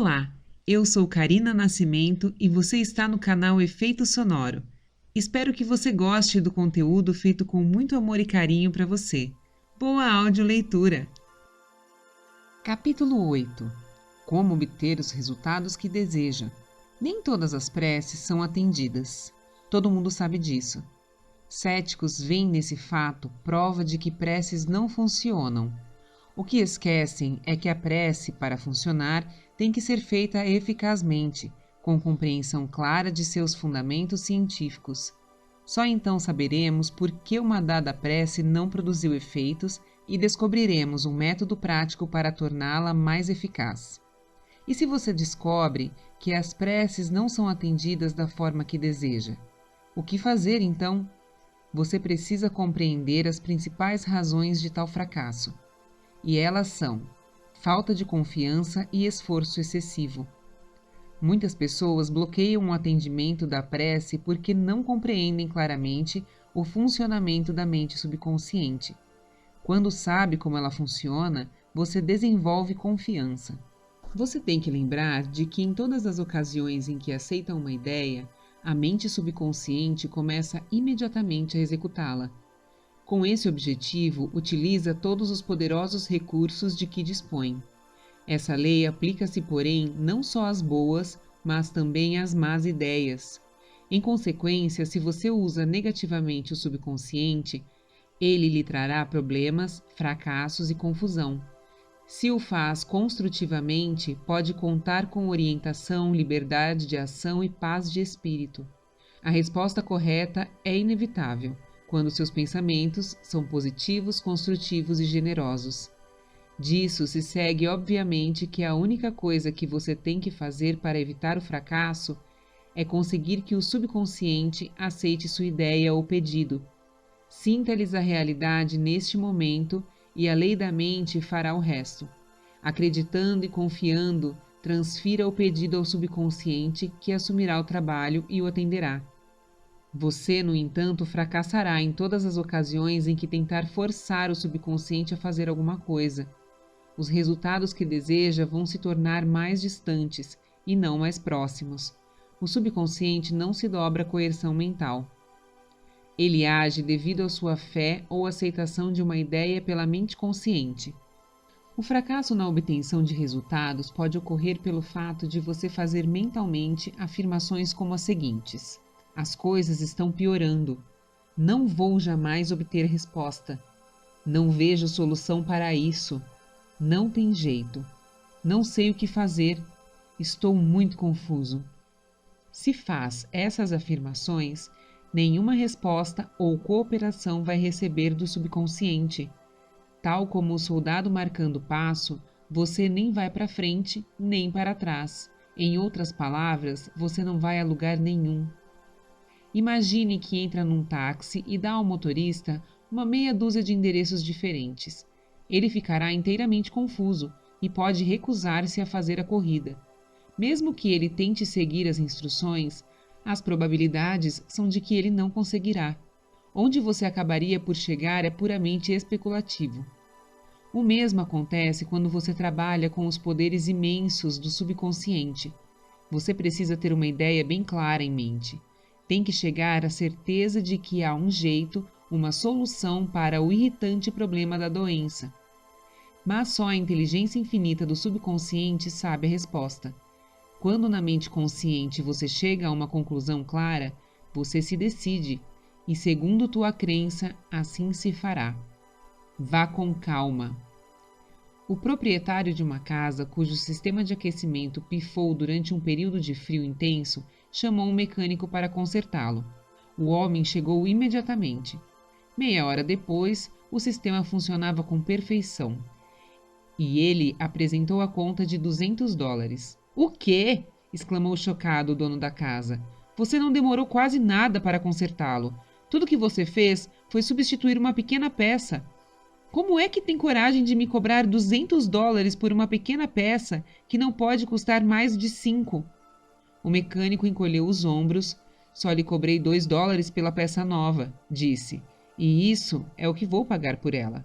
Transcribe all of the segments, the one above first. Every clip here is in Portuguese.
Olá, eu sou Karina Nascimento e você está no canal Efeito Sonoro. Espero que você goste do conteúdo feito com muito amor e carinho para você. Boa audioleitura! Capítulo 8. Como obter os resultados que deseja. Nem todas as preces são atendidas. Todo mundo sabe disso. Céticos veem nesse fato prova de que preces não funcionam. O que esquecem é que a prece, para funcionar, tem que ser feita eficazmente, com compreensão clara de seus fundamentos científicos. Só então saberemos por que uma dada prece não produziu efeitos e descobriremos um método prático para torná-la mais eficaz. E se você descobre que as preces não são atendidas da forma que deseja? O que fazer então? Você precisa compreender as principais razões de tal fracasso. E elas são falta de confiança e esforço excessivo. Muitas pessoas bloqueiam o atendimento da prece porque não compreendem claramente o funcionamento da mente subconsciente. Quando sabe como ela funciona, você desenvolve confiança. Você tem que lembrar de que em todas as ocasiões em que aceita uma ideia, a mente subconsciente começa imediatamente a executá-la. Com esse objetivo, utiliza todos os poderosos recursos de que dispõe. Essa lei aplica-se, porém, não só às boas, mas também às más ideias. Em consequência, se você usa negativamente o subconsciente, ele lhe trará problemas, fracassos e confusão. Se o faz construtivamente, pode contar com orientação, liberdade de ação e paz de espírito. A resposta correta é inevitável, quando seus pensamentos são positivos, construtivos e generosos. Disso se segue, obviamente, que a única coisa que você tem que fazer para evitar o fracasso é conseguir que o subconsciente aceite sua ideia ou pedido. Sinta-lhes a realidade neste momento e a lei da mente fará o resto. Acreditando e confiando, transfira o pedido ao subconsciente, que assumirá o trabalho e o atenderá. Você, no entanto, fracassará em todas as ocasiões em que tentar forçar o subconsciente a fazer alguma coisa. Os resultados que deseja vão se tornar mais distantes e não mais próximos. O subconsciente não se dobra à coerção mental. Ele age devido à sua fé ou aceitação de uma ideia pela mente consciente. O fracasso na obtenção de resultados pode ocorrer pelo fato de você fazer mentalmente afirmações como as seguintes: as coisas estão piorando. Não vou jamais obter resposta. Não vejo solução para isso. Não tem jeito. Não sei o que fazer. Estou muito confuso. Se faz essas afirmações, nenhuma resposta ou cooperação vai receber do subconsciente. Tal como o soldado marcando passo, você nem vai para frente, nem para trás. Em outras palavras, você não vai a lugar nenhum. Imagine que entra num táxi e dá ao motorista uma meia dúzia de endereços diferentes. Ele ficará inteiramente confuso e pode recusar-se a fazer a corrida. Mesmo que ele tente seguir as instruções, as probabilidades são de que ele não conseguirá. Onde você acabaria por chegar é puramente especulativo. O mesmo acontece quando você trabalha com os poderes imensos do subconsciente. Você precisa ter uma ideia bem clara em mente. Tem que chegar à certeza de que há um jeito, uma solução para o irritante problema da doença. Mas só a inteligência infinita do subconsciente sabe a resposta. Quando na mente consciente você chega a uma conclusão clara, você se decide, e segundo tua crença, assim se fará. Vá com calma. O proprietário de uma casa cujo sistema de aquecimento pifou durante um período de frio intenso chamou um mecânico para consertá-lo. O homem chegou imediatamente. Meia hora depois, o sistema funcionava com perfeição. E ele apresentou a conta de $200. "O quê?" exclamou chocado o dono da casa. "Você não demorou quase nada para consertá-lo. Tudo que você fez foi substituir uma pequena peça. Como é que tem coragem de me cobrar $200 por uma pequena peça que não pode custar mais de 5? O mecânico encolheu os ombros. "Só lhe cobrei $2 pela peça nova", disse. "E isso é o que vou pagar por ela."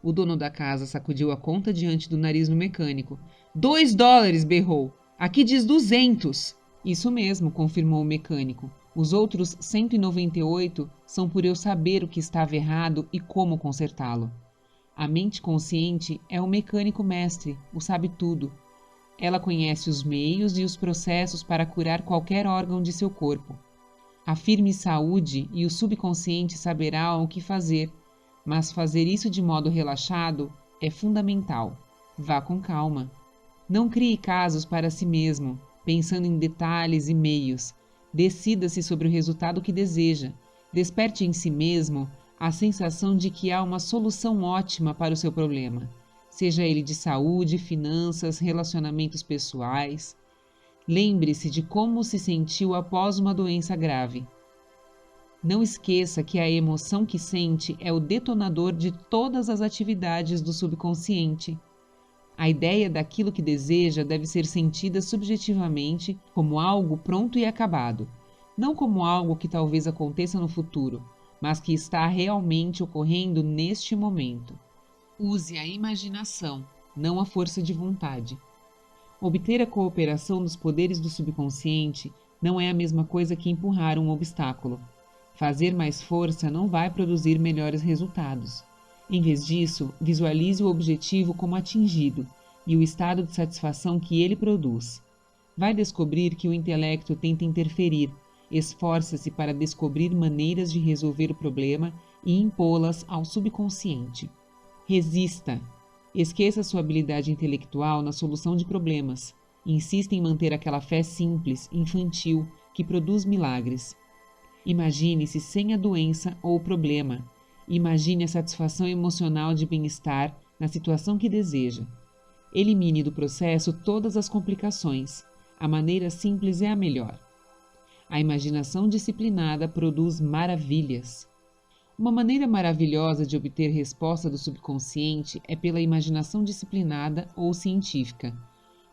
O dono da casa sacudiu a conta diante do nariz do mecânico. $2! Berrou. Aqui diz 200. Isso mesmo, confirmou o mecânico. Os outros 198 são por eu saber o que estava errado e como consertá-lo. A mente consciente é o mecânico mestre, o sabe tudo. Ela conhece os meios e os processos para curar qualquer órgão de seu corpo. Afirme saúde e o subconsciente saberá o que fazer, mas fazer isso de modo relaxado é fundamental. Vá com calma. Não crie casos para si mesmo, pensando em detalhes e meios. Decida-se sobre o resultado que deseja. Desperte em si mesmo a sensação de que há uma solução ótima para o seu problema, seja ele de saúde, finanças, relacionamentos pessoais. Lembre-se de como se sentiu após uma doença grave. Não esqueça que a emoção que sente é o detonador de todas as atividades do subconsciente. A ideia daquilo que deseja deve ser sentida subjetivamente como algo pronto e acabado, não como algo que talvez aconteça no futuro, mas que está realmente ocorrendo neste momento. Use a imaginação, não a força de vontade. Obter a cooperação dos poderes do subconsciente não é a mesma coisa que empurrar um obstáculo. Fazer mais força não vai produzir melhores resultados. Em vez disso, visualize o objetivo como atingido e o estado de satisfação que ele produz. Vai descobrir que o intelecto tenta interferir. Esforça-se para descobrir maneiras de resolver o problema e impô-las ao subconsciente. Resista. Esqueça sua habilidade intelectual na solução de problemas. Insista em manter aquela fé simples, infantil, que produz milagres. Imagine-se sem a doença ou o problema. Imagine a satisfação emocional de bem-estar na situação que deseja. Elimine do processo todas as complicações. A maneira simples é a melhor. A imaginação disciplinada produz maravilhas. Uma maneira maravilhosa de obter resposta do subconsciente é pela imaginação disciplinada ou científica.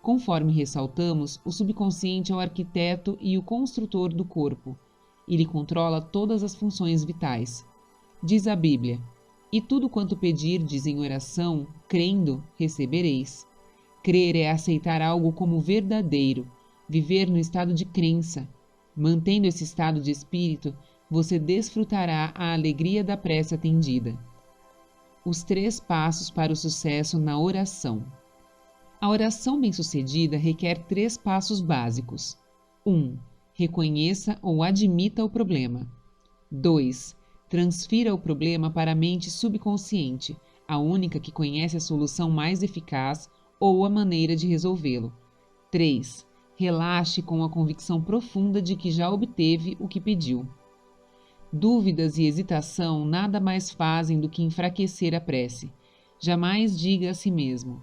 Conforme ressaltamos, o subconsciente é o arquiteto e o construtor do corpo. Ele controla todas as funções vitais. Diz a Bíblia: "E tudo quanto pedirdes em oração, crendo, recebereis." Crer é aceitar algo como verdadeiro, viver no estado de crença. Mantendo esse estado de espírito, você desfrutará a alegria da prece atendida. Os 3 passos para o sucesso na oração. A oração bem-sucedida requer 3 passos básicos. 1. Reconheça ou admita o problema. 2. Transfira o problema para a mente subconsciente, a única que conhece a solução mais eficaz ou a maneira de resolvê-lo. 3. Relaxe com a convicção profunda de que já obteve o que pediu. Dúvidas e hesitação nada mais fazem do que enfraquecer a prece. Jamais diga a si mesmo: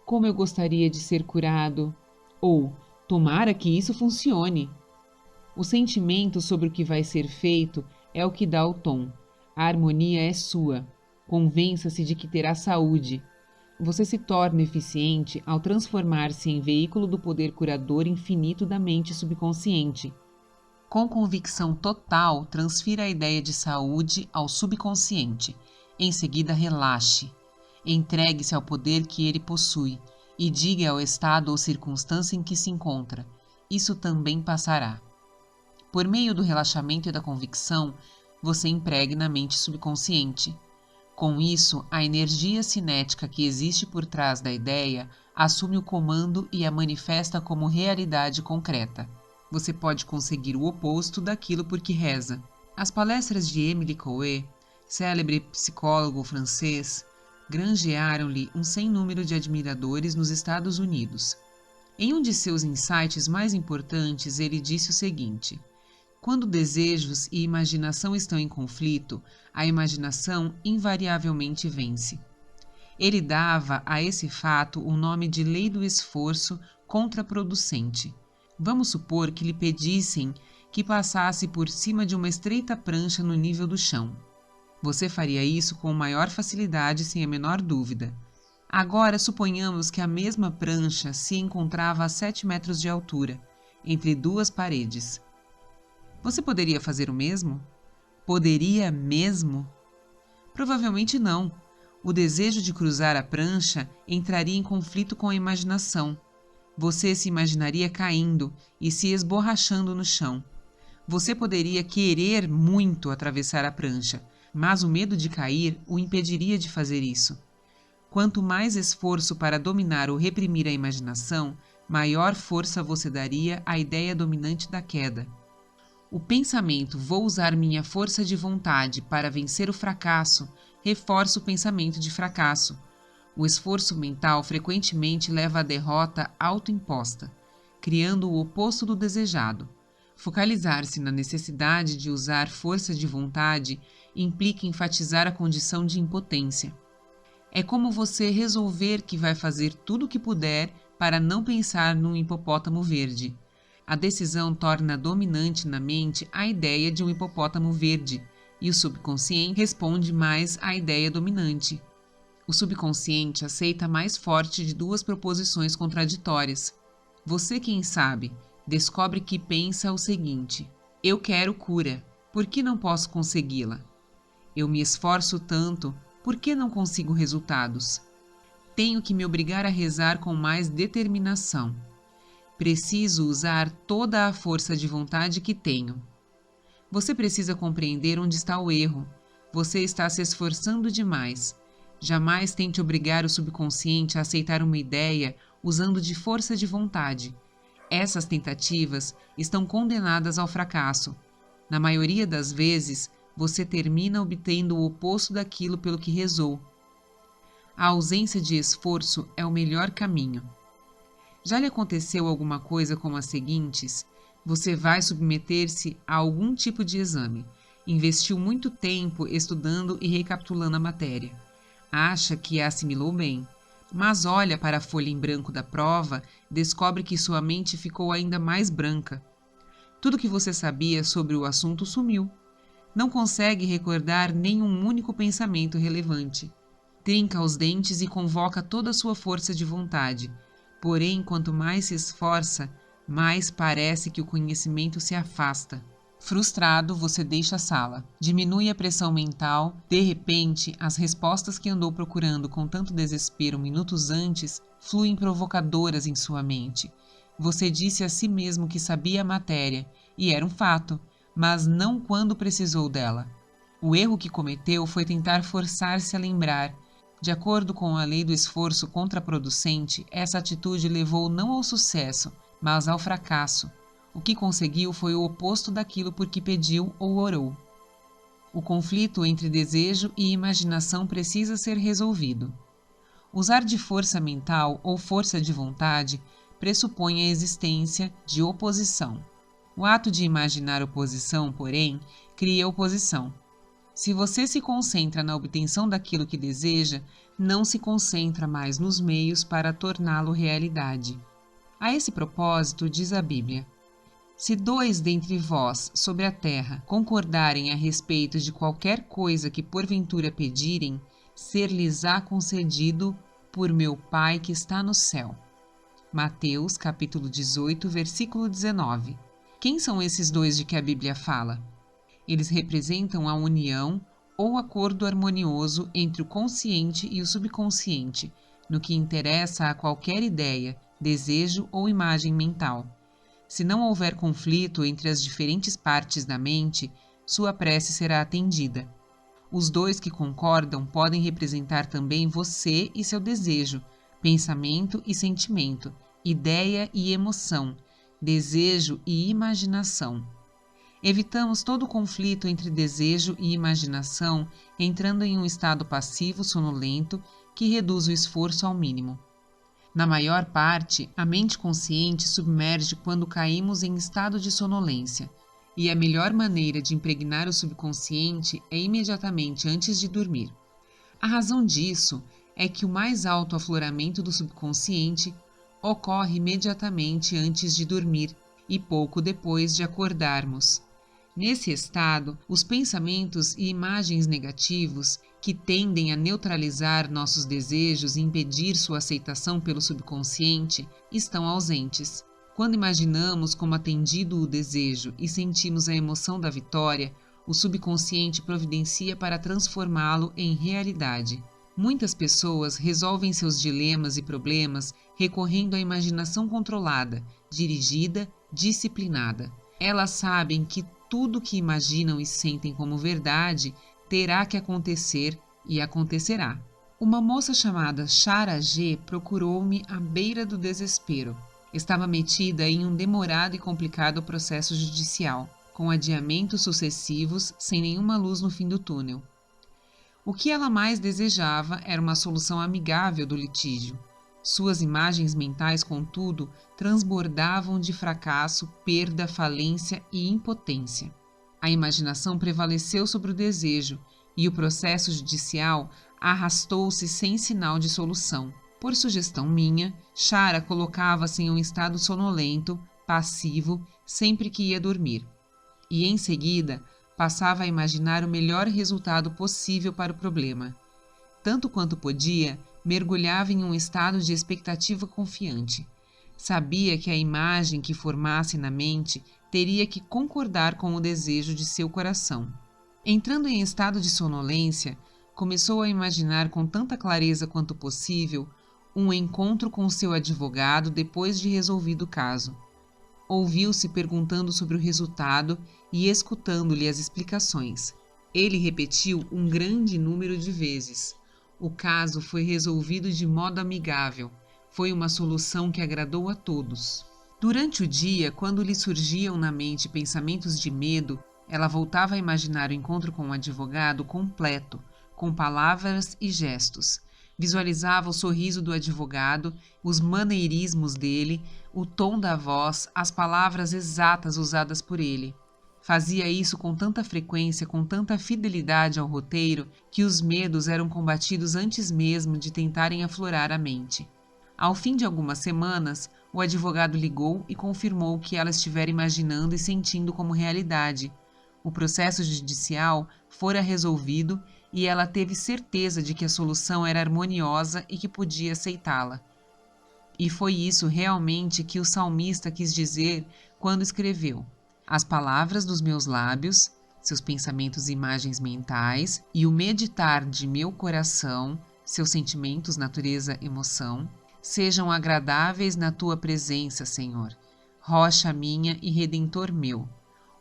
"Como eu gostaria de ser curado", ou "Tomara que isso funcione." O sentimento sobre o que vai ser feito é o que dá o tom. A harmonia é sua. Convença-se de que terá saúde. Você se torna eficiente ao transformar-se em veículo do poder curador infinito da mente subconsciente. Com convicção total, transfira a ideia de saúde ao subconsciente. Em seguida, relaxe. Entregue-se ao poder que ele possui e diga ao estado ou circunstância em que se encontra: "Isso também passará." Por meio do relaxamento e da convicção, você impregna a mente subconsciente. Com isso, a energia cinética que existe por trás da ideia assume o comando e a manifesta como realidade concreta. Você pode conseguir o oposto daquilo por que reza. As palestras de Émile Coué, célebre psicólogo francês, granjearam-lhe um sem número de admiradores nos Estados Unidos. Em um de seus insights mais importantes, ele disse o seguinte: "Quando desejos e imaginação estão em conflito, a imaginação invariavelmente vence." Ele dava a esse fato o nome de lei do esforço contraproducente. Vamos supor que lhe pedissem que passasse por cima de uma estreita prancha no nível do chão. Você faria isso com maior facilidade, sem a menor dúvida. Agora, suponhamos que a mesma prancha se encontrava a 7 metros de altura, entre 2 paredes. Você poderia fazer o mesmo? Poderia mesmo? Provavelmente não. O desejo de cruzar a prancha entraria em conflito com a imaginação. Você se imaginaria caindo e se esborrachando no chão. Você poderia querer muito atravessar a prancha, mas o medo de cair o impediria de fazer isso. Quanto mais esforço para dominar ou reprimir a imaginação, maior força você daria à ideia dominante da queda. O pensamento "vou usar minha força de vontade para vencer o fracasso" reforça o pensamento de fracasso. O esforço mental frequentemente leva à derrota autoimposta, criando o oposto do desejado. Focalizar-se na necessidade de usar força de vontade implica enfatizar a condição de impotência. É como você resolver que vai fazer tudo o que puder para não pensar num hipopótamo verde. A decisão torna dominante na mente a ideia de um hipopótamo verde, e o subconsciente responde mais à ideia dominante. O subconsciente aceita a mais forte de duas proposições contraditórias. Você, quem sabe, descobre que pensa o seguinte: eu quero cura, por que não posso consegui-la? Eu me esforço tanto, por que não consigo resultados? Tenho que me obrigar a rezar com mais determinação. Preciso usar toda a força de vontade que tenho. Você precisa compreender onde está o erro. Você está se esforçando demais. Jamais tente obrigar o subconsciente a aceitar uma ideia usando de força de vontade. Essas tentativas estão condenadas ao fracasso. Na maioria das vezes, você termina obtendo o oposto daquilo pelo que rezou. A ausência de esforço é o melhor caminho. Já lhe aconteceu alguma coisa como as seguintes? Você vai submeter-se a algum tipo de exame. Investiu muito tempo estudando e recapitulando a matéria. Acha que a assimilou bem, mas olha para a folha em branco da prova, descobre que sua mente ficou ainda mais branca. Tudo que você sabia sobre o assunto sumiu. Não consegue recordar nenhum único pensamento relevante. Trinca os dentes e convoca toda a sua força de vontade. Porém, quanto mais se esforça, mais parece que o conhecimento se afasta. Frustrado, você deixa a sala. Diminui a pressão mental. De repente, as respostas que andou procurando com tanto desespero minutos antes fluem provocadoras em sua mente. Você disse a si mesmo que sabia a matéria, e era um fato, mas não quando precisou dela. O erro que cometeu foi tentar forçar-se a lembrar. De acordo com a lei do esforço contraproducente, essa atitude levou não ao sucesso, mas ao fracasso. O que conseguiu foi o oposto daquilo por que pediu ou orou. O conflito entre desejo e imaginação precisa ser resolvido. Usar de força mental ou força de vontade pressupõe a existência de oposição. O ato de imaginar oposição, porém, cria oposição. Se você se concentra na obtenção daquilo que deseja, não se concentra mais nos meios para torná-lo realidade. A esse propósito, diz a Bíblia: se 2 dentre vós sobre a terra concordarem a respeito de qualquer coisa que porventura pedirem, ser-lhes-á concedido por meu Pai que está no céu. Mateus, capítulo 18, versículo 19. Quem são esses 2 de que a Bíblia fala? Eles representam a união ou acordo harmonioso entre o consciente e o subconsciente, no que interessa a qualquer ideia, desejo ou imagem mental. Se não houver conflito entre as diferentes partes da mente, sua prece será atendida. Os 2 que concordam podem representar também você e seu desejo, pensamento e sentimento, ideia e emoção, desejo e imaginação. Evitamos todo conflito entre desejo e imaginação, entrando em um estado passivo sonolento que reduz o esforço ao mínimo. Na maior parte, a mente consciente submerge quando caímos em estado de sonolência, e a melhor maneira de impregnar o subconsciente é imediatamente antes de dormir. A razão disso é que o mais alto afloramento do subconsciente ocorre imediatamente antes de dormir e pouco depois de acordarmos. Nesse estado, os pensamentos e imagens negativos, que tendem a neutralizar nossos desejos e impedir sua aceitação pelo subconsciente, estão ausentes. Quando imaginamos como atendido o desejo e sentimos a emoção da vitória, o subconsciente providencia para transformá-lo em realidade. Muitas pessoas resolvem seus dilemas e problemas recorrendo à imaginação controlada, dirigida, disciplinada. Elas sabem que tudo que imaginam e sentem como verdade terá que acontecer e acontecerá. Uma moça chamada Chara G procurou-me à beira do desespero. Estava metida em um demorado e complicado processo judicial, com adiamentos sucessivos, sem nenhuma luz no fim do túnel. O que ela mais desejava era uma solução amigável do litígio. Suas imagens mentais, contudo, transbordavam de fracasso, perda, falência e impotência. A imaginação prevaleceu sobre o desejo e o processo judicial arrastou-se sem sinal de solução. Por sugestão minha, Chara colocava-se em um estado sonolento, passivo, sempre que ia dormir. E, em seguida, passava a imaginar o melhor resultado possível para o problema. Tanto quanto podia, mergulhava em um estado de expectativa confiante. Sabia que a imagem que formasse na mente teria que concordar com o desejo de seu coração. Entrando em estado de sonolência, começou a imaginar com tanta clareza quanto possível um encontro com seu advogado depois de resolvido o caso. Ouviu-se perguntando sobre o resultado e escutando-lhe as explicações. Ele repetiu um grande número de vezes. O caso foi resolvido de modo amigável. Foi uma solução que agradou a todos. Durante o dia, quando lhe surgiam na mente pensamentos de medo, ela voltava a imaginar o encontro com o advogado completo, com palavras e gestos. Visualizava o sorriso do advogado, os maneirismos dele, o tom da voz, as palavras exatas usadas por ele. Fazia isso com tanta frequência, com tanta fidelidade ao roteiro, que os medos eram combatidos antes mesmo de tentarem aflorar a mente. Ao fim de algumas semanas, o advogado ligou e confirmou que ela estivera imaginando e sentindo como realidade. O processo judicial fora resolvido e ela teve certeza de que a solução era harmoniosa e que podia aceitá-la. E foi isso realmente que o salmista quis dizer quando escreveu: as palavras dos meus lábios, seus pensamentos e imagens mentais, e o meditar de meu coração, seus sentimentos, natureza, emoção, sejam agradáveis na tua presença, Senhor, rocha minha e redentor meu.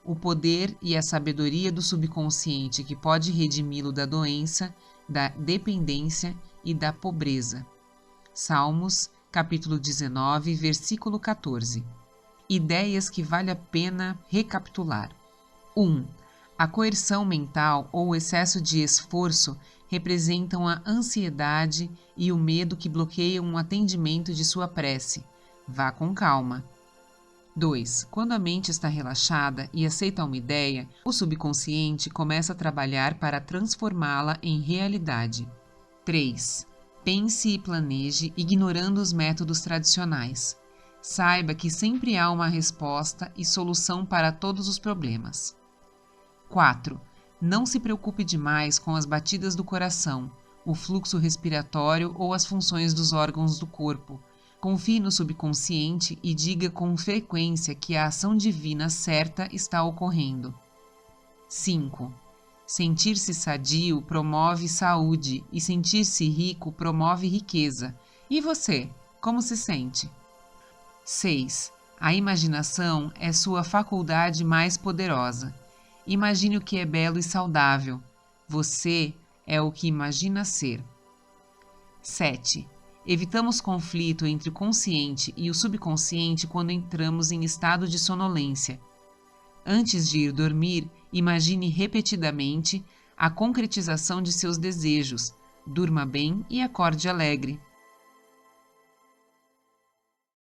O poder e a sabedoria do subconsciente que pode redimi-lo da doença, da dependência e da pobreza. Salmos, capítulo 19, versículo 14. Ideias que vale a pena recapitular. 1. A coerção mental ou o excesso de esforço representam a ansiedade e o medo que bloqueiam o atendimento de sua prece. Vá com calma. 2. Quando a mente está relaxada e aceita uma ideia, o subconsciente começa a trabalhar para transformá-la em realidade. 3. Pense e planeje ignorando os métodos tradicionais. Saiba que sempre há uma resposta e solução para todos os problemas. 4. Não se preocupe demais com as batidas do coração, o fluxo respiratório ou as funções dos órgãos do corpo. Confie no subconsciente e diga com frequência que a ação divina certa está ocorrendo. 5. Sentir-se sadio promove saúde e sentir-se rico promove riqueza. E você, como se sente? 6. A imaginação é sua faculdade mais poderosa. Imagine o que é belo e saudável. Você é o que imagina ser. 7. Evitamos conflito entre o consciente e o subconsciente quando entramos em estado de sonolência. Antes de ir dormir, imagine repetidamente a concretização de seus desejos. Durma bem e acorde alegre.